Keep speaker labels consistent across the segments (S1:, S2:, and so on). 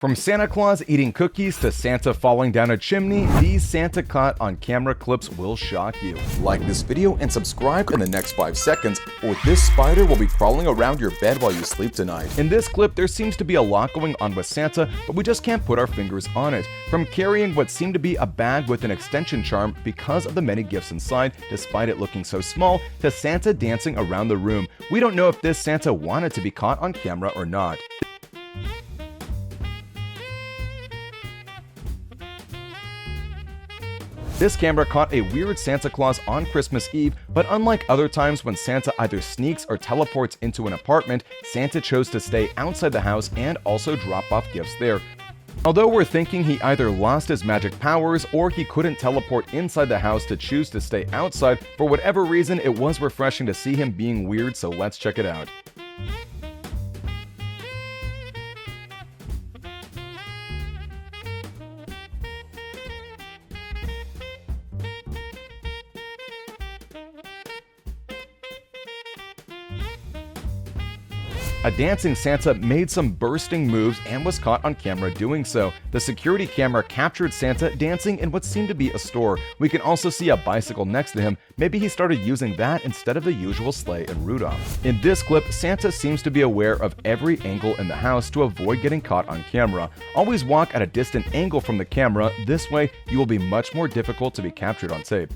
S1: From Santa Claus eating cookies to Santa falling down a chimney, these Santa caught on camera clips will shock you.
S2: Like this video and subscribe in the next 5 seconds, or this spider will be crawling around your bed while you sleep tonight.
S1: In this clip, there seems to be a lot going on with Santa, but we just can't put our fingers on it. From carrying what seemed to be a bag with an extension charm because of the many gifts inside, despite it looking so small, to Santa dancing around the room. We don't know if this Santa wanted to be caught on camera or not. This camera caught a weird Santa Claus on Christmas Eve, but unlike other times when Santa either sneaks or teleports into an apartment, Santa chose to stay outside the house and also drop off gifts there. Although we're thinking he either lost his magic powers or he couldn't teleport inside the house to choose to stay outside, for whatever reason it was refreshing to see him being weird, so let's check it out. A dancing Santa made some bursting moves and was caught on camera doing so. The security camera captured Santa dancing in what seemed to be a store. We can also see a bicycle next to him. Maybe he started using that instead of the usual sleigh and Rudolph. In this clip, Santa seems to be aware of every angle in the house to avoid getting caught on camera. Always walk at a distant angle from the camera. This way, you will be much more difficult to be captured on tape.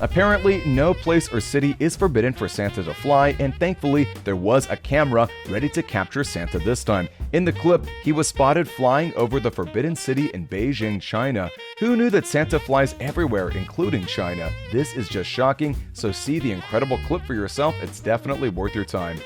S1: Apparently, no place or city is forbidden for Santa to fly, and thankfully, there was a camera ready to capture Santa this time. In the clip, he was spotted flying over the forbidden city in Beijing, China. Who knew that Santa flies everywhere, including China? This is just shocking, so see the incredible clip for yourself. It's definitely worth your time.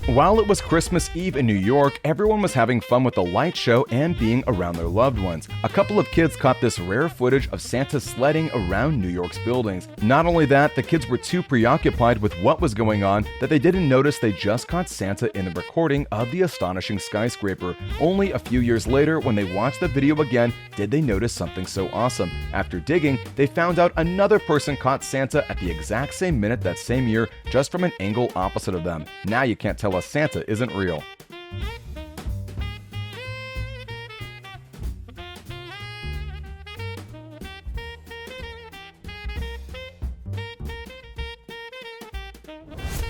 S1: While it was Christmas Eve in New York, everyone was having fun with the light show and being around their loved ones. A couple of kids caught this rare footage of Santa sledding around New York's buildings. Not only that, the kids were too preoccupied with what was going on that they didn't notice they just caught Santa in a recording of the astonishing skyscraper. Only a few years later, when they watched the video again, did they notice something so awesome. After digging, they found out another person caught Santa at the exact same minute that same year, just from an angle opposite of them. Now you can't tell us Santa isn't real.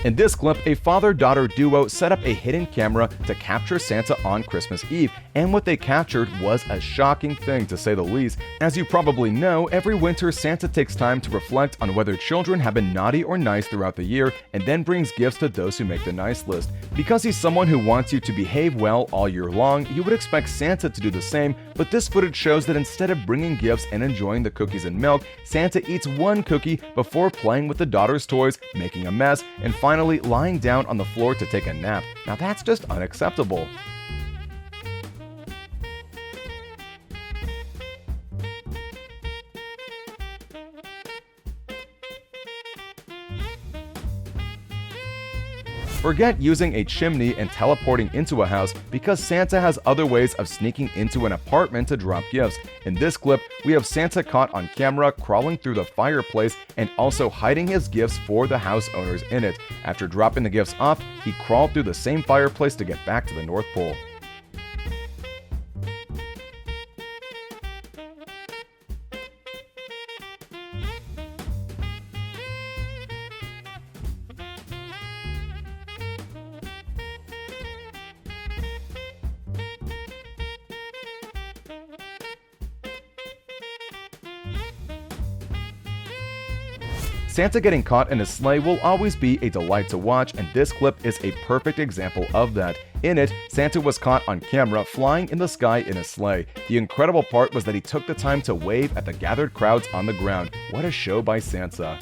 S1: In this clip, a father-daughter duo set up a hidden camera to capture Santa on Christmas Eve, and what they captured was a shocking thing to say the least. As you probably know, every winter Santa takes time to reflect on whether children have been naughty or nice throughout the year, and then brings gifts to those who make the nice list. Because he's someone who wants you to behave well all year long, you would expect Santa to do the same, but this footage shows that instead of bringing gifts and enjoying the cookies and milk, Santa eats one cookie before playing with the daughter's toys, making a mess, and finally lying down on the floor to take a nap. Now that's just unacceptable. Forget using a chimney and teleporting into a house, because Santa has other ways of sneaking into an apartment to drop gifts. In this clip, we have Santa caught on camera crawling through the fireplace and also hiding his gifts for the house owners in it. After dropping the gifts off, he crawled through the same fireplace to get back to the North Pole. Santa getting caught in a sleigh will always be a delight to watch, and this clip is a perfect example of that. In it, Santa was caught on camera flying in the sky in a sleigh. The incredible part was that he took the time to wave at the gathered crowds on the ground. What a show by Santa.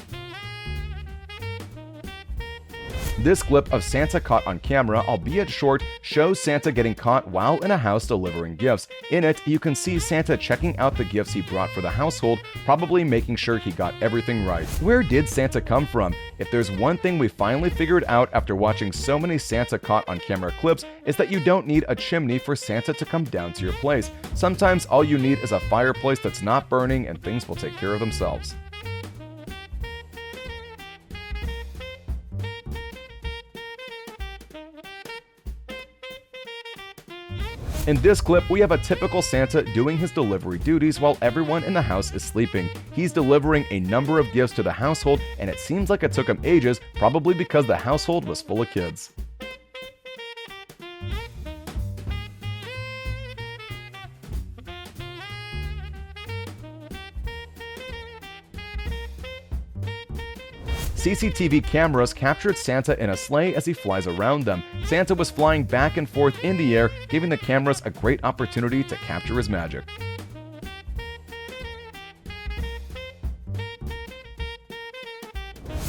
S1: This clip of Santa caught on camera, albeit short, shows Santa getting caught while in a house delivering gifts. In it, you can see Santa checking out the gifts he brought for the household, probably making sure he got everything right. Where did Santa come from? If there's one thing we finally figured out after watching so many Santa caught on camera clips, is that you don't need a chimney for Santa to come down to your place. Sometimes all you need is a fireplace that's not burning and things will take care of themselves. In this clip, we have a typical Santa doing his delivery duties while everyone in the house is sleeping. He's delivering a number of gifts to the household, and it seems like it took him ages, probably because the household was full of kids. CCTV cameras captured Santa in a sleigh as he flies around them. Santa was flying back and forth in the air, giving the cameras a great opportunity to capture his magic.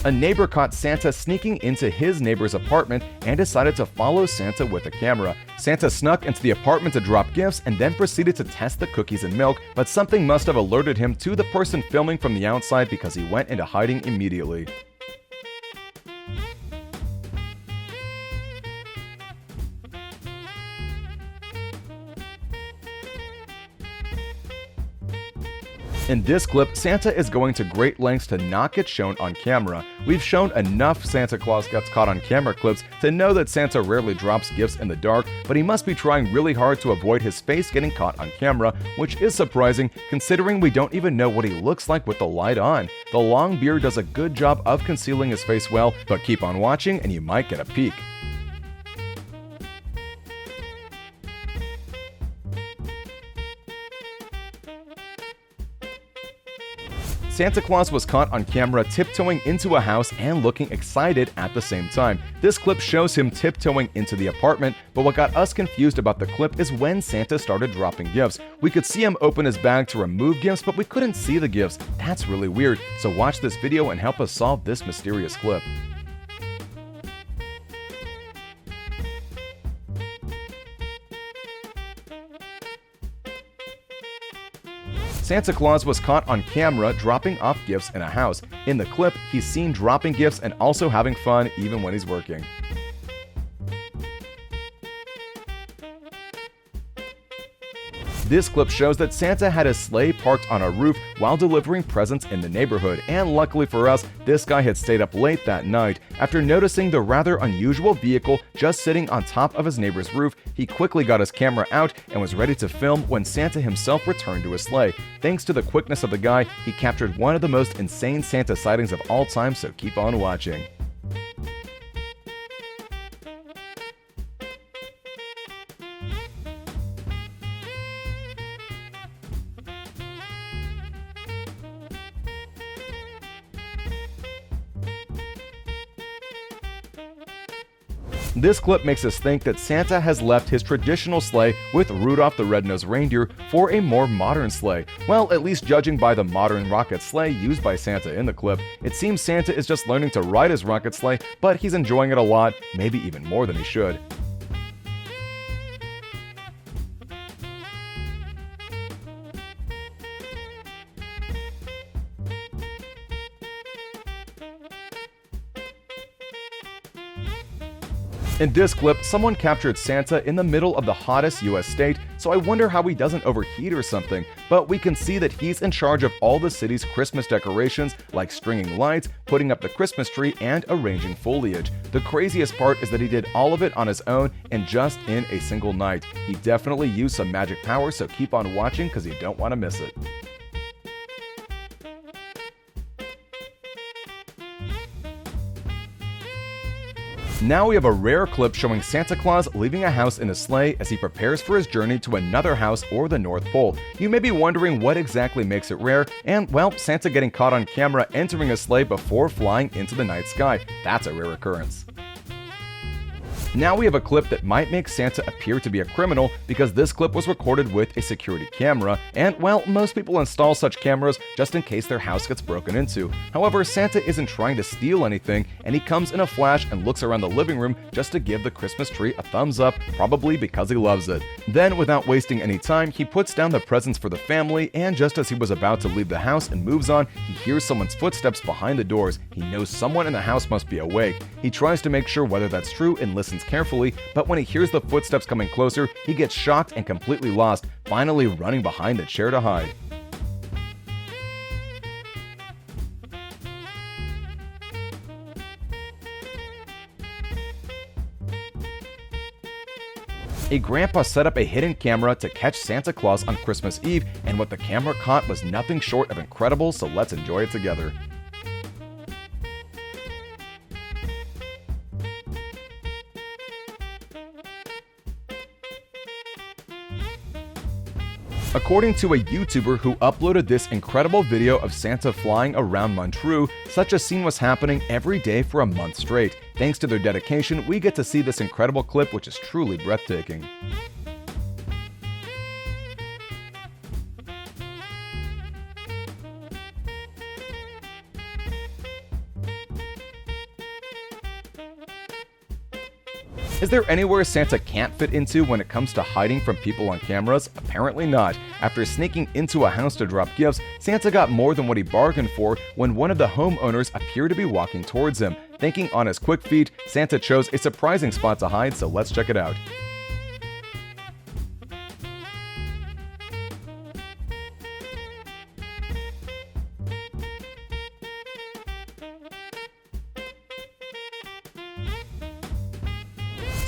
S1: A neighbor caught Santa sneaking into his neighbor's apartment and decided to follow Santa with a camera. Santa snuck into the apartment to drop gifts and then proceeded to test the cookies and milk, but something must have alerted him to the person filming from the outside because he went into hiding immediately. In this clip, Santa is going to great lengths to not get shown on camera. We've shown enough Santa Claus gets caught on camera clips to know that Santa rarely drops gifts in the dark, but he must be trying really hard to avoid his face getting caught on camera, which is surprising considering we don't even know what he looks like with the light on. The long beard does a good job of concealing his face well, but keep on watching and you might get a peek. Santa Claus was caught on camera tiptoeing into a house and looking excited at the same time. This clip shows him tiptoeing into the apartment, but what got us confused about the clip is when Santa started dropping gifts. We could see him open his bag to remove gifts, but we couldn't see the gifts. That's really weird, so watch this video and help us solve this mysterious clip. Santa Claus was caught on camera dropping off gifts in a house. In the clip, he's seen dropping gifts and also having fun even when he's working. This clip shows that Santa had his sleigh parked on a roof while delivering presents in the neighborhood, and luckily for us, this guy had stayed up late that night. After noticing the rather unusual vehicle just sitting on top of his neighbor's roof, he quickly got his camera out and was ready to film when Santa himself returned to his sleigh. Thanks to the quickness of the guy, he captured one of the most insane Santa sightings of all time, so keep on watching. This clip makes us think that Santa has left his traditional sleigh with Rudolph the Red-Nosed Reindeer for a more modern sleigh. Well, at least judging by the modern rocket sleigh used by Santa in the clip, it seems Santa is just learning to ride his rocket sleigh, but he's enjoying it a lot, maybe even more than he should. In this clip, someone captured Santa in the middle of the hottest US state, so I wonder how he doesn't overheat or something, but we can see that he's in charge of all the city's Christmas decorations, like stringing lights, putting up the Christmas tree, and arranging foliage. The craziest part is that he did all of it on his own and just in a single night. He definitely used some magic power, so keep on watching because you don't want to miss it. Now we have a rare clip showing Santa Claus leaving a house in a sleigh as he prepares for his journey to another house or the North Pole. You may be wondering what exactly makes it rare, and well, Santa getting caught on camera entering a sleigh before flying into the night sky. That's a rare occurrence. Now we have a clip that might make Santa appear to be a criminal because this clip was recorded with a security camera, and well, most people install such cameras just in case their house gets broken into. However, Santa isn't trying to steal anything, and he comes in a flash and looks around the living room just to give the Christmas tree a thumbs up, probably because he loves it. Then, without wasting any time, he puts down the presents for the family, and just as he was about to leave the house and moves on, he hears someone's footsteps behind the doors. He knows someone in the house must be awake. He tries to make sure whether that's true and listens carefully, but when he hears the footsteps coming closer, he gets shocked and completely lost, finally running behind the chair to hide. A grandpa set up a hidden camera to catch Santa Claus on Christmas Eve, and what the camera caught was nothing short of incredible, so let's enjoy it together. According to a YouTuber who uploaded this incredible video of Santa flying around Montreux, such a scene was happening every day for a month straight. Thanks to their dedication, we get to see this incredible clip, which is truly breathtaking. Is there anywhere Santa can't fit into when it comes to hiding from people on cameras? Apparently not. After sneaking into a house to drop gifts, Santa got more than what he bargained for when one of the homeowners appeared to be walking towards him. Thinking on his quick feet, Santa chose a surprising spot to hide, so let's check it out.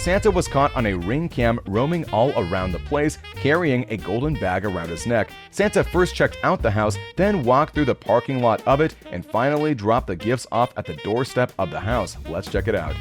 S1: Santa was caught on a ring cam roaming all around the place, carrying a golden bag around his neck. Santa first checked out the house, then walked through the parking lot of it, and finally dropped the gifts off at the doorstep of the house. Let's check it out.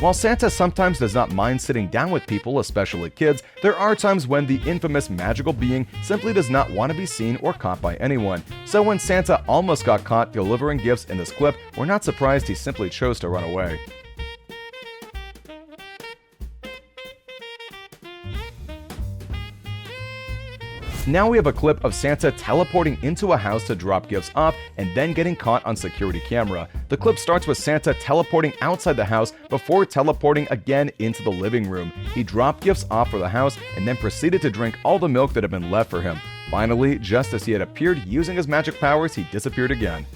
S1: While Santa sometimes does not mind sitting down with people, especially kids, there are times when the infamous magical being simply does not want to be seen or caught by anyone. So when Santa almost got caught delivering gifts in this clip, we're not surprised he simply chose to run away. Now we have a clip of Santa teleporting into a house to drop gifts off and then getting caught on security camera. The clip starts with Santa teleporting outside the house before teleporting again into the living room. He dropped gifts off for the house and then proceeded to drink all the milk that had been left for him. Finally, just as he had appeared using his magic powers, he disappeared again.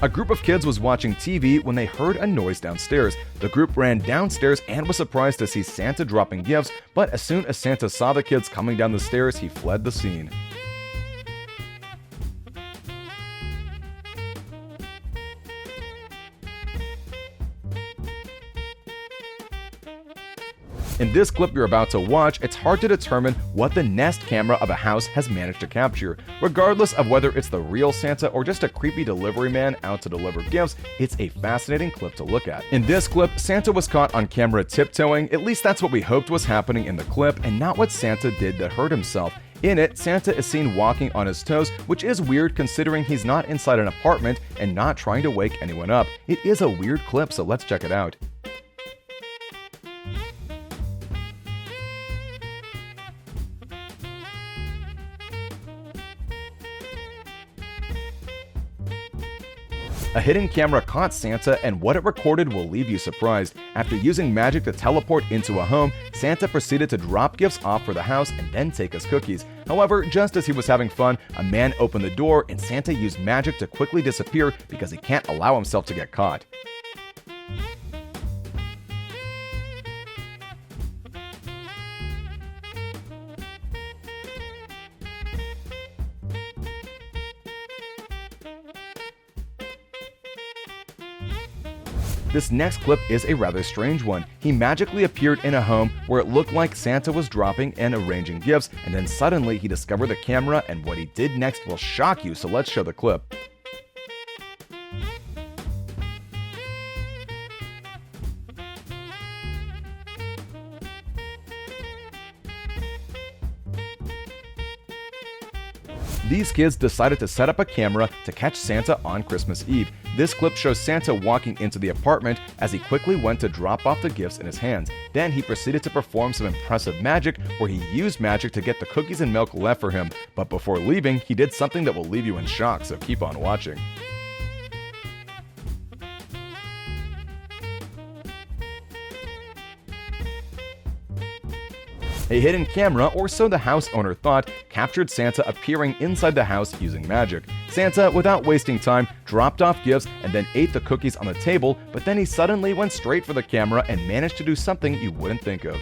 S1: A group of kids was watching TV when they heard a noise downstairs. The group ran downstairs and was surprised to see Santa dropping gifts, but as soon as Santa saw the kids coming down the stairs, he fled the scene. In this clip you're about to watch, it's hard to determine what the Nest camera of a house has managed to capture. Regardless of whether it's the real Santa or just a creepy delivery man out to deliver gifts, it's a fascinating clip to look at. In this clip, Santa was caught on camera tiptoeing, at least that's what we hoped was happening in the clip, and not what Santa did to hurt himself. In it, Santa is seen walking on his toes, which is weird considering he's not inside an apartment and not trying to wake anyone up. It is a weird clip, so let's check it out. A hidden camera caught Santa, and what it recorded will leave you surprised. After using magic to teleport into a home, Santa proceeded to drop gifts off for the house and then take his cookies. However, just as he was having fun, a man opened the door and Santa used magic to quickly disappear because he can't allow himself to get caught. This next clip is a rather strange one. He magically appeared in a home where it looked like Santa was dropping and arranging gifts, and then suddenly he discovered the camera, and what he did next will shock you, so let's show the clip. These kids decided to set up a camera to catch Santa on Christmas Eve. This clip shows Santa walking into the apartment as he quickly went to drop off the gifts in his hands. Then he proceeded to perform some impressive magic where he used magic to get the cookies and milk left for him. But before leaving, he did something that will leave you in shock, so keep on watching. A hidden camera, or so the house owner thought, captured Santa appearing inside the house using magic. Santa, without wasting time, dropped off gifts and then ate the cookies on the table, but then he suddenly went straight for the camera and managed to do something you wouldn't think of.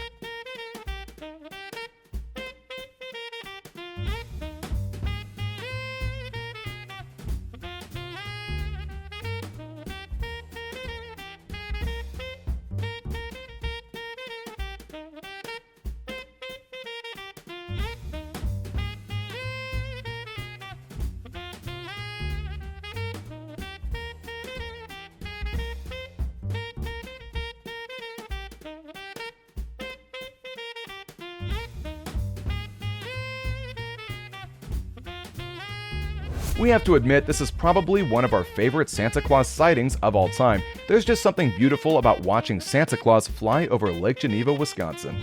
S1: We have to admit, this is probably one of our favorite Santa Claus sightings of all time. There's just something beautiful about watching Santa Claus fly over Lake Geneva, Wisconsin.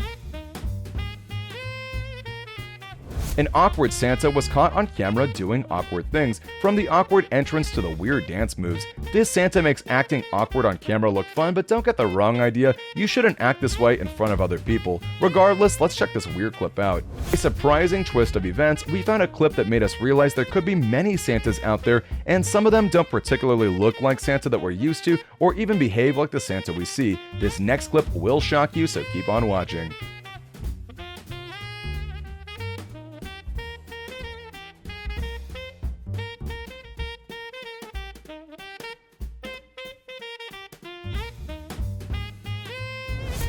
S1: An awkward Santa was caught on camera doing awkward things, from the awkward entrance to the weird dance moves. This Santa makes acting awkward on camera look fun, but don't get the wrong idea, you shouldn't act this way in front of other people. Regardless, let's check this weird clip out. A surprising twist of events, we found a clip that made us realize there could be many Santas out there, and some of them don't particularly look like Santa that we're used to, or even behave like the Santa we see. This next clip will shock you, so keep on watching.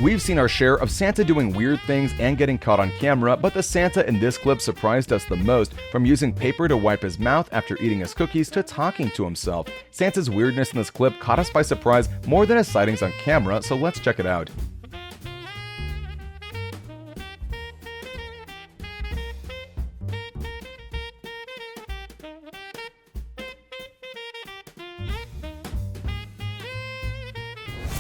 S1: We've seen our share of Santa doing weird things and getting caught on camera, but the Santa in this clip surprised us the most, from using paper to wipe his mouth after eating his cookies to talking to himself. Santa's weirdness in this clip caught us by surprise more than his sightings on camera, so let's check it out.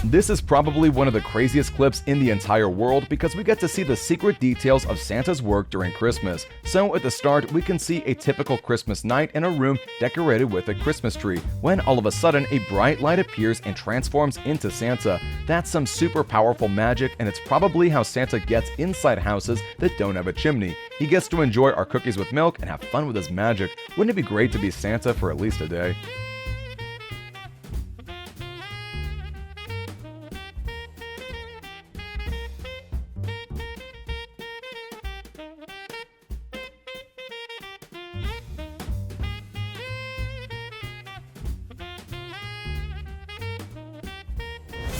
S1: This is probably one of the craziest clips in the entire world because we get to see the secret details of Santa's work during Christmas. So at the start, we can see a typical Christmas night in a room decorated with a Christmas tree, when all of a sudden a bright light appears and transforms into Santa. That's some super powerful magic, and it's probably how Santa gets inside houses that don't have a chimney. He gets to enjoy our cookies with milk and have fun with his magic. Wouldn't it be great to be Santa for at least a day?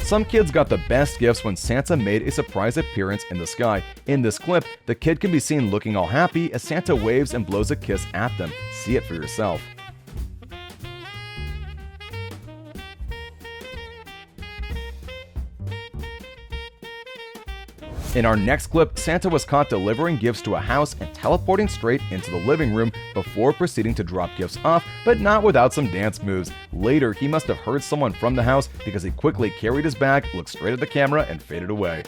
S1: Some kids got the best gifts when Santa made a surprise appearance in the sky. In this clip, the kid can be seen looking all happy as Santa waves and blows a kiss at them. See it for yourself. In our next clip, Santa was caught delivering gifts to a house and teleporting straight into the living room before proceeding to drop gifts off, but not without some dance moves. Later, he must have heard someone from the house because he quickly carried his bag, looked straight at the camera, and faded away.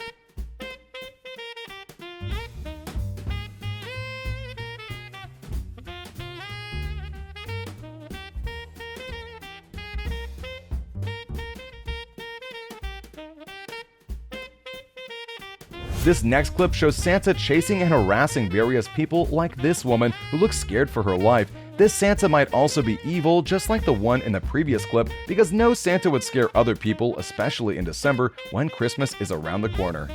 S1: This next clip shows Santa chasing and harassing various people like this woman who looks scared for her life. This Santa might also be evil, just like the one in the previous clip, because no Santa would scare other people, especially in December when Christmas is around the corner.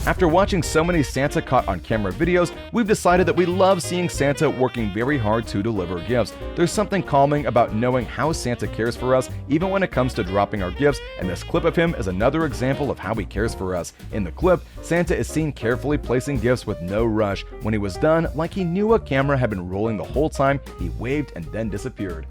S1: After watching so many Santa caught on camera videos, we've decided that we love seeing Santa working very hard to deliver gifts. There's something calming about knowing how Santa cares for us, even when it comes to dropping our gifts, and this clip of him is another example of how he cares for us. In the clip, Santa is seen carefully placing gifts with no rush. When he was done, like he knew a camera had been rolling the whole time, he waved and then disappeared.